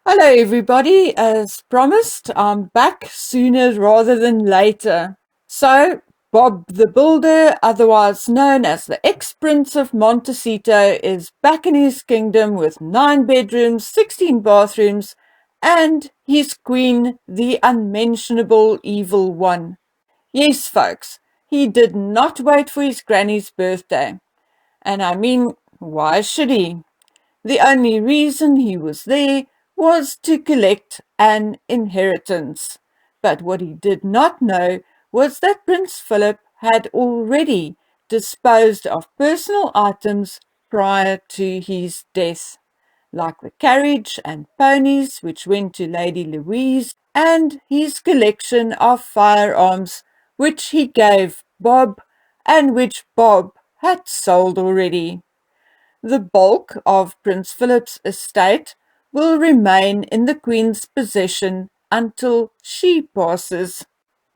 Hello, everybody. As promised, I'm back sooner rather than later. So, Bob the Builder, otherwise known as the ex-Prince of Montecito, is back in his kingdom with 9 bedrooms, 16 bathrooms, and his queen, the Unmentionable Evil One. Yes, folks, he did not wait for his granny's birthday. And I mean, why should he? The only reason he was there was to collect an inheritance. But what he did not know was that Prince Philip had already disposed of personal items prior to his death, like the carriage and ponies which went to Lady Louise, and his collection of firearms which he gave Bob and which Bob had sold already. The bulk of Prince Philip's estate will remain in the Queen's possession until she passes.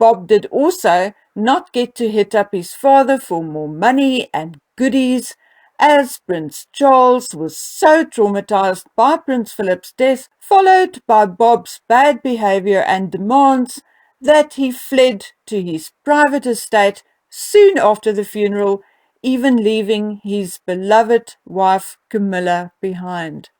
Bob did also not get to hit up his father for more money and goodies, as Prince Charles was so traumatized by Prince Philip's death, followed by Bob's bad behavior and demands, that he fled to his private estate soon after the funeral, even leaving his beloved wife Camilla behind.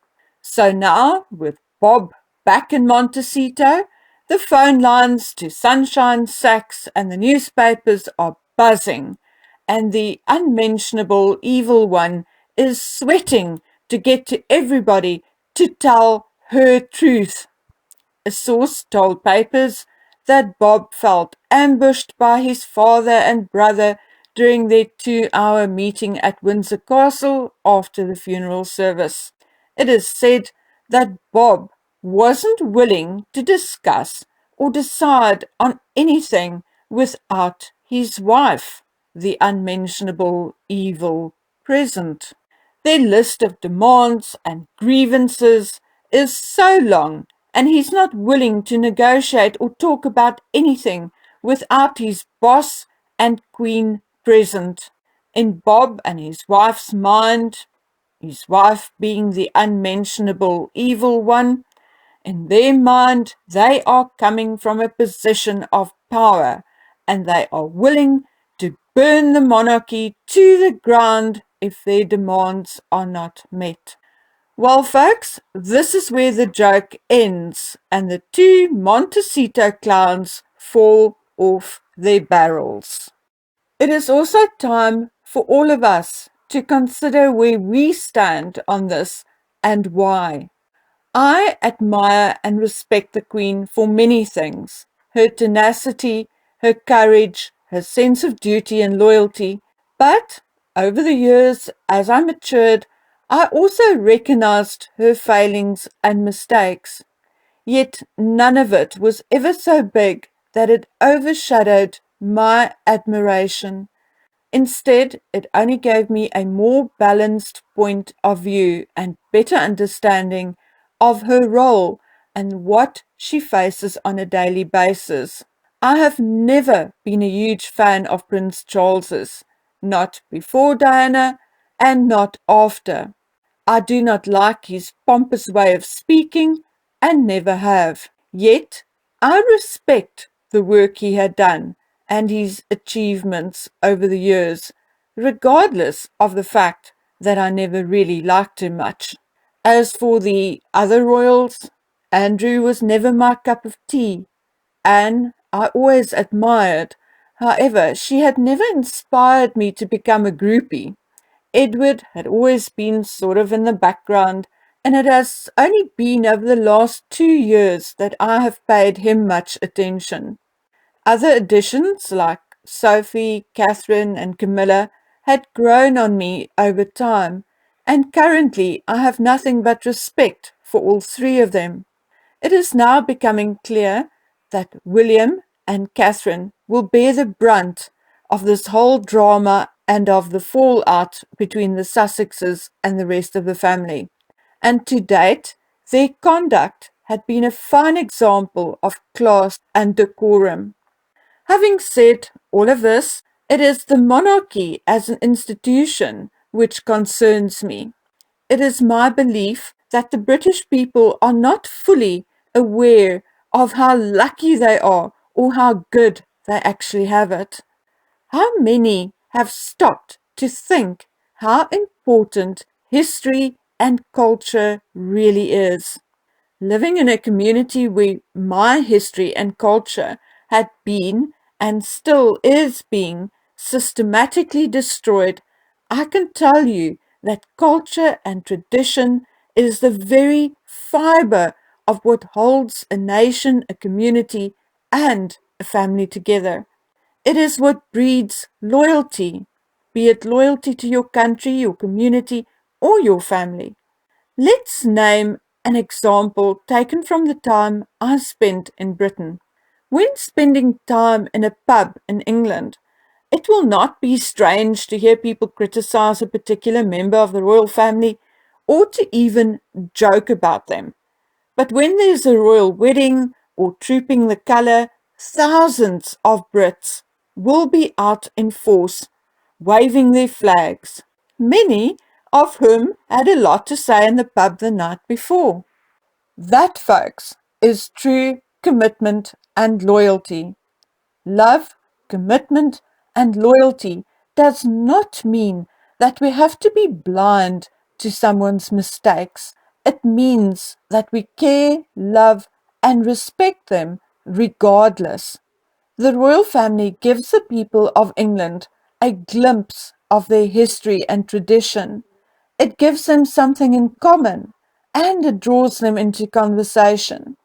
So now, with Bob back in Montecito, the phone lines to Sunshine Sacks and the newspapers are buzzing, and the unmentionable evil one is sweating to get to everybody to tell her truth. A source told papers that Bob felt ambushed by his father and brother during their 2-hour meeting at Windsor Castle after the funeral service. It is said that Bob wasn't willing to discuss or decide on anything without his wife, the unmentionable evil, present. Their list of demands and grievances is so long, and he's not willing to negotiate or talk about anything without his boss and queen present. In Bob and his wife's mind, his wife being the unmentionable evil one, in their mind, they are coming from a position of power, and they are willing to burn the monarchy to the ground if their demands are not met. Well, folks, this is where the joke ends, and the 2 Montecito clowns fall off their barrels. It is also time for all of us to consider where we stand on this and why. I admire and respect the Queen for many things: her tenacity, her courage, her sense of duty and loyalty. But over the years, as I matured, I also recognized her failings and mistakes. Yet none of it was ever so big that it overshadowed my admiration. Instead, it only gave me a more balanced point of view and better understanding of her role and what she faces on a daily basis. I have never been a huge fan of Prince Charles's, not before Diana and not after. I do not like his pompous way of speaking and never have. Yet, I respect the work he had done and his achievements over the years, regardless of the fact that I never really liked him much. As for the other royals, Andrew was never my cup of tea. Anne I always admired. However, she had never inspired me to become a groupie. Edward had always been sort of in the background, and it has only been over the last 2 years that I have paid him much attention. Other additions like Sophie, Catherine, and Camilla had grown on me over time, and currently I have nothing but respect for all 3 of them. It is now becoming clear that William and Catherine will bear the brunt of this whole drama and of the fallout between the Sussexes and the rest of the family. And to date, their conduct had been a fine example of class and decorum. Having said all of this, it is the monarchy as an institution which concerns me. It is my belief that the British people are not fully aware of how lucky they are or how good they actually have it. How many have stopped to think how important history and culture really is? Living in a community where my history and culture had been and still is being systematically destroyed, I can tell you that culture and tradition is the very fiber of what holds a nation, a community, and a family together. It is what breeds loyalty, be it loyalty to your country, your community, or your family. Let's name an example taken from the time I spent in Britain. When spending time in a pub in England, it will not be strange to hear people criticize a particular member of the royal family or to even joke about them. But when there's a royal wedding or trooping the colour, thousands of Brits will be out in force, waving their flags, many of whom had a lot to say in the pub the night before. That, folks, is true commitment and loyalty. Love, commitment, and loyalty does not mean that we have to be blind to someone's mistakes. It means that we care, love, and respect them regardless. The royal family gives the people of England a glimpse of their history and tradition. It gives them something in common and it draws them into conversation.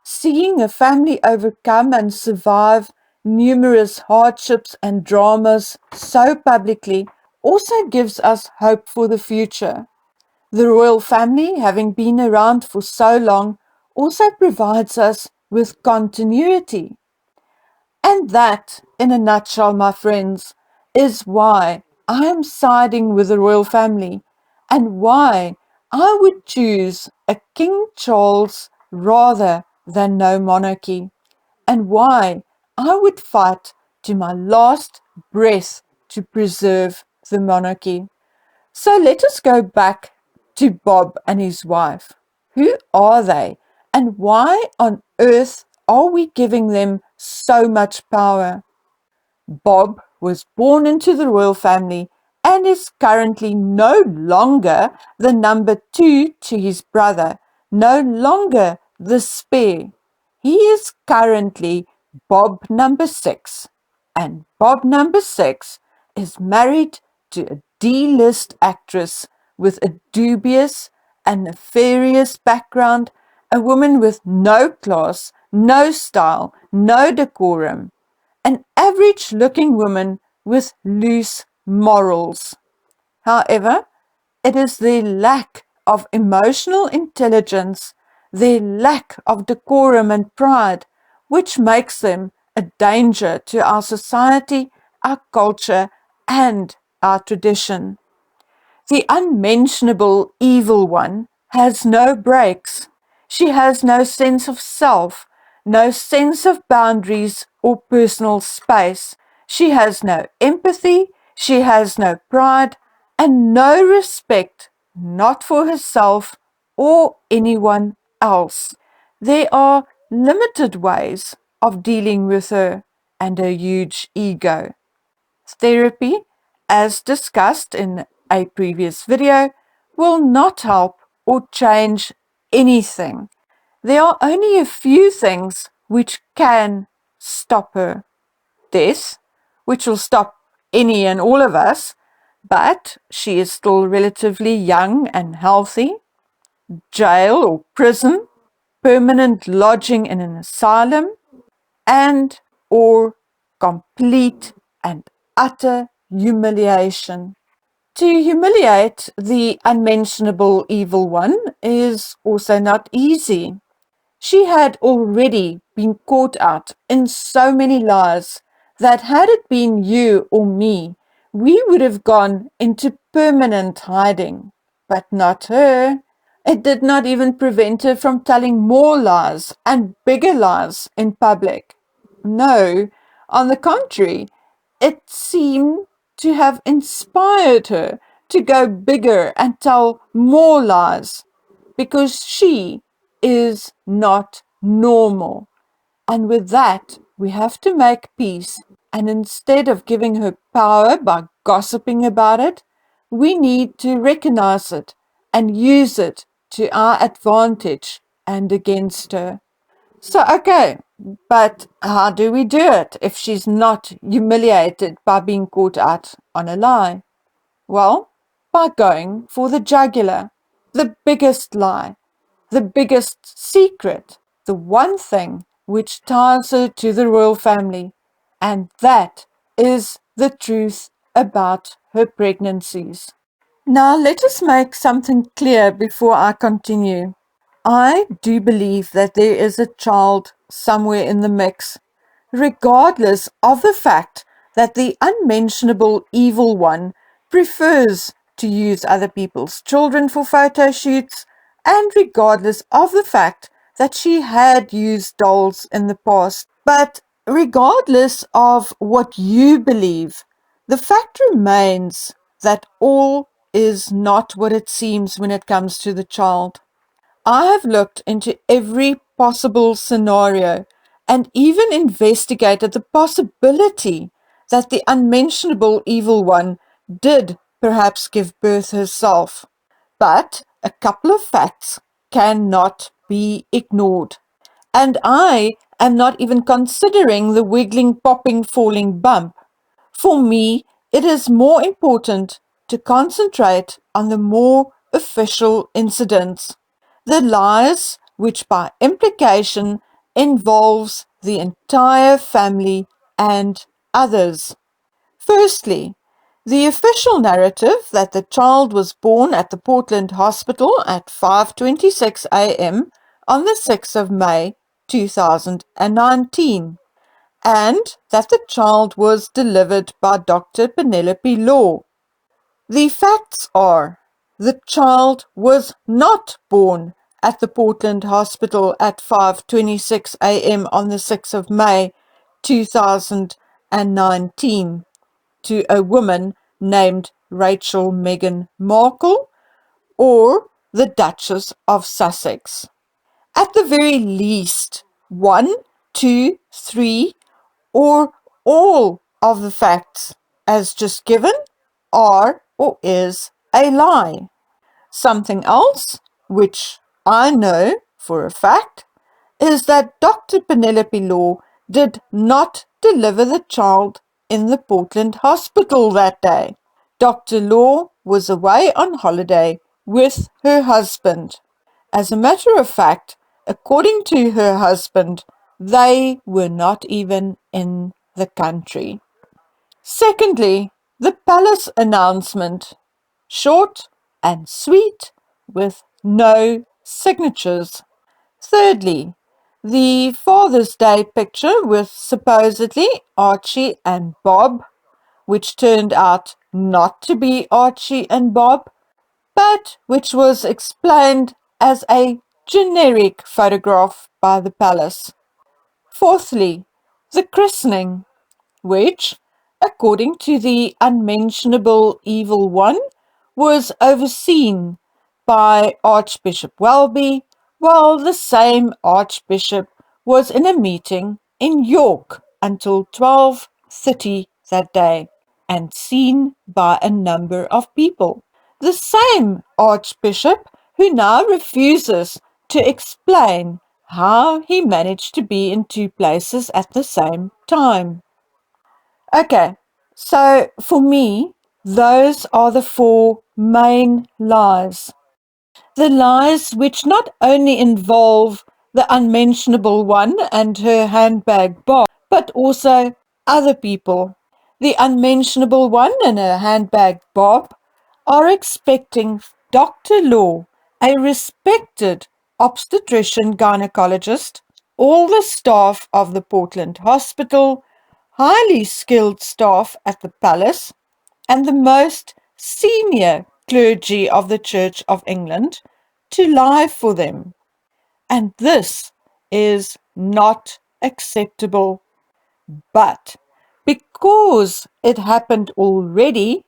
Seeing a family overcome and survive numerous hardships and dramas so publicly also gives us hope for the future. The royal family, having been around for so long, also provides us with continuity. And that, in a nutshell, my friends, is why I am siding with the royal family and why I would choose a King Charles rather than no monarchy, and why I would fight to my last breath to preserve the monarchy. So let us go back to Bob and his wife. Who are they, and why on earth are we giving them so much power? Bob was born into the royal family and is currently no longer the number two to his brother, no longer the spare. He is currently Bob number six, and Bob number six is married to a D-list actress with a dubious and nefarious background, a woman with no class, no style, no decorum, an average-looking woman with loose morals. However, it is their lack of emotional intelligence, their lack of decorum and pride, which makes them a danger to our society, our culture, and our tradition. The unmentionable evil one has no brakes. She has no sense of self, no sense of boundaries or personal space. She has no empathy, she has no pride, and no respect, not for herself or anyone else. There are limited ways of dealing with her and her huge ego. Therapy, as discussed in a previous video, will not help or change anything. There are only a few things which can stop her. Death, which will stop any and all of us, but she is still relatively young and healthy. Jail or prison, permanent lodging in an asylum, and or complete and utter humiliation. To humiliate the unmentionable evil one is also not easy. She had already been caught out in so many lies that had it been you or me, we would have gone into permanent hiding. But not her. It did not even prevent her from telling more lies and bigger lies in public. No, on the contrary, it seemed to have inspired her to go bigger and tell more lies. because she is not normal. And with that, we have to make peace. And instead of giving her power by gossiping about it, we need to recognize it and use it to our advantage and against her. So, okay, but how do we do it if she's not humiliated by being caught out on a lie? Well, by going for the jugular, the biggest lie, the biggest secret, the one thing which ties her to the royal family, and that is the truth about her pregnancies. Now, let us make something clear before I continue. I do believe that there is a child somewhere in the mix, regardless of the fact that the unmentionable evil one prefers to use other people's children for photo shoots, and regardless of the fact that she had used dolls in the past. But regardless of what you believe, the fact remains that all is not what it seems when it comes to the child. I have looked into every possible scenario and even investigated the possibility that the unmentionable evil one did perhaps give birth herself. But a couple of facts cannot be ignored. And I am not even considering the wiggling, popping, falling bump. For me, it is more important to concentrate on the more official incidents, the lies which by implication involves the entire family and others. Firstly, the official narrative that the child was born at the Portland Hospital at 5:26 a.m. on the 6th of May 2019, and that the child was delivered by Dr. Penelope Law. The facts are, the child was not born at the Portland Hospital at 5:26 a.m. on the 6th of May 2019 to a woman named Rachel Meghan Markle or the Duchess of Sussex. At the very least, 1, 2, 3, or all of the facts as just given are or is a lie. Something else, which I know for a fact, is that Dr. Penelope Law did not deliver the child in the Portland hospital that day. Dr. Law was away on holiday with her husband. As a matter of fact, according to her husband, they were not even in the country. Secondly, the palace announcement, short and sweet with no signatures. Thirdly, the Father's Day picture with supposedly Archie and Bob, which turned out not to be Archie and Bob, but which was explained as a generic photograph by the palace. Fourthly, the christening, which, according to the Unmentionable Evil One, was overseen by Archbishop Welby, while the same Archbishop was in a meeting in York until 12:30 that day and seen by a number of people. The same Archbishop who now refuses to explain how he managed to be in two places at the same time. Okay, so for me, those are the four main lies. The lies which not only involve the unmentionable one and her handbag Bob, but also other people. The unmentionable one and her handbag Bob are expecting Dr. Law, a respected obstetrician gynecologist, all the staff of the Portland Hospital, highly skilled staff at the palace, and the most senior clergy of the Church of England to lie for them. And this is not acceptable. But because it happened already,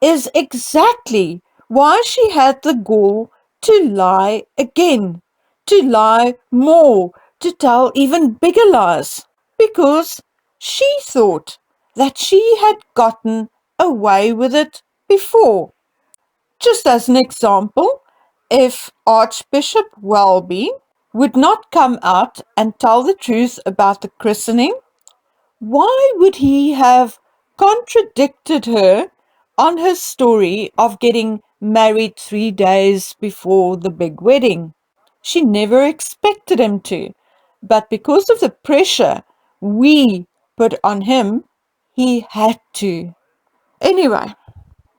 is exactly why she had the gall to lie again, to lie more, to tell even bigger lies, because she thought that she had gotten away with it before. Just as an example, if Archbishop Welby would not come out and tell the truth about the christening, why would he have contradicted her on her story of getting married 3 days before the big wedding? She never expected him to, but because of the pressure we put on him, he had to. Anyway,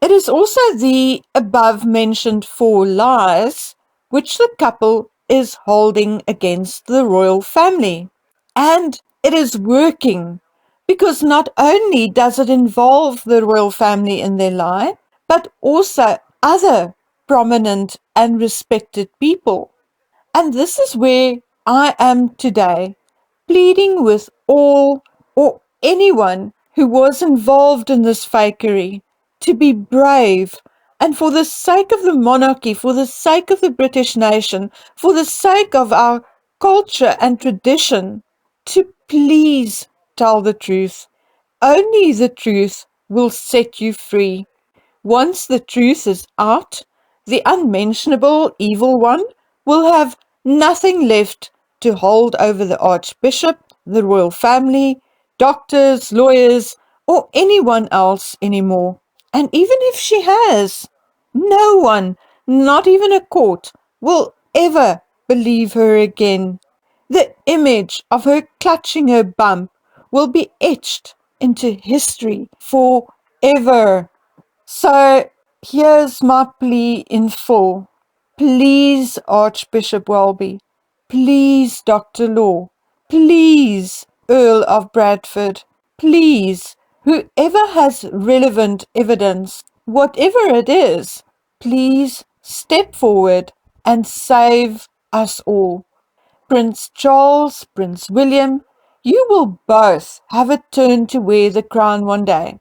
it is also the above-mentioned 4 lies which the couple is holding against the royal family. And it is working, because not only does it involve the royal family in their lie, but also other prominent and respected people. And this is where I am today, pleading with all or anyone who was involved in this fakery to be brave, and for the sake of the monarchy, for the sake of the British nation, for the sake of our culture and tradition, to please tell the truth. Only the truth will set you free. Once the truth is out, the unmentionable evil one will have nothing left to hold over the Archbishop, the royal family, doctors, lawyers, or anyone else anymore. And even if she has, no one, not even a court, will ever believe her again. The image of her clutching her bump will be etched into history forever. So here's my plea in full. Please, Archbishop Welby, please, Dr. Law, please, Earl of Bradford, please, whoever has relevant evidence, whatever it is, please step forward and save us all. Prince Charles, Prince William, you will both have a turn to wear the crown one day.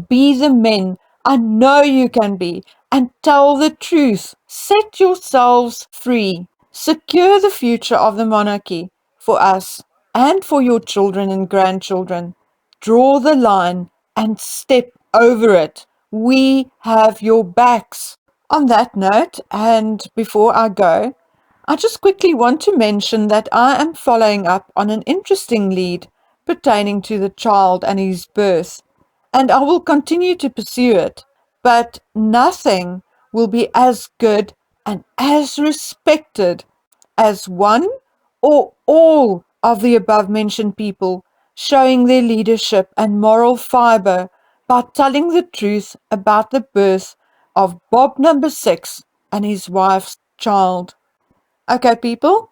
Be the men I know you can be, and tell the truth. Set yourselves free. Secure the future of the monarchy for us and for your children and grandchildren. Draw the line and step over it. We have your backs. On that note, and before I go, I just quickly want to mention that I am following up on an interesting lead pertaining to the child and his birth, and I will continue to pursue it, but nothing will be as good and as respected as one or all of the above-mentioned people showing their leadership and moral fiber by telling the truth about the birth of Bob number 6 and his wife's child. Okay, people,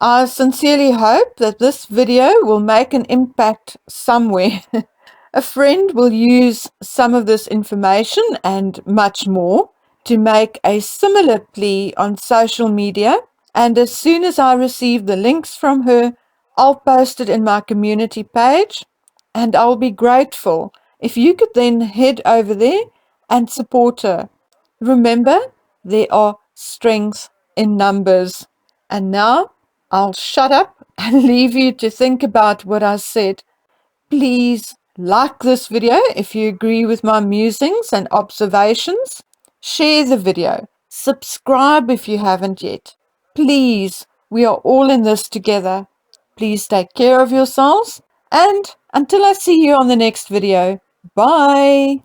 I sincerely hope that this video will make an impact somewhere. A friend will use some of this information and much more to make a similar plea on social media, and as soon as I receive the links from her, I'll post it in my community page, and I'll be grateful if you could then head over there and support her. Remember, there are strengths in numbers. And now I'll shut up and leave you to think about what I said. Please like this video if you agree with my musings and observations. Share the video. Subscribe if you haven't yet. Please, we are all in this together. Please take care of yourselves, and until I see you on the next video, bye.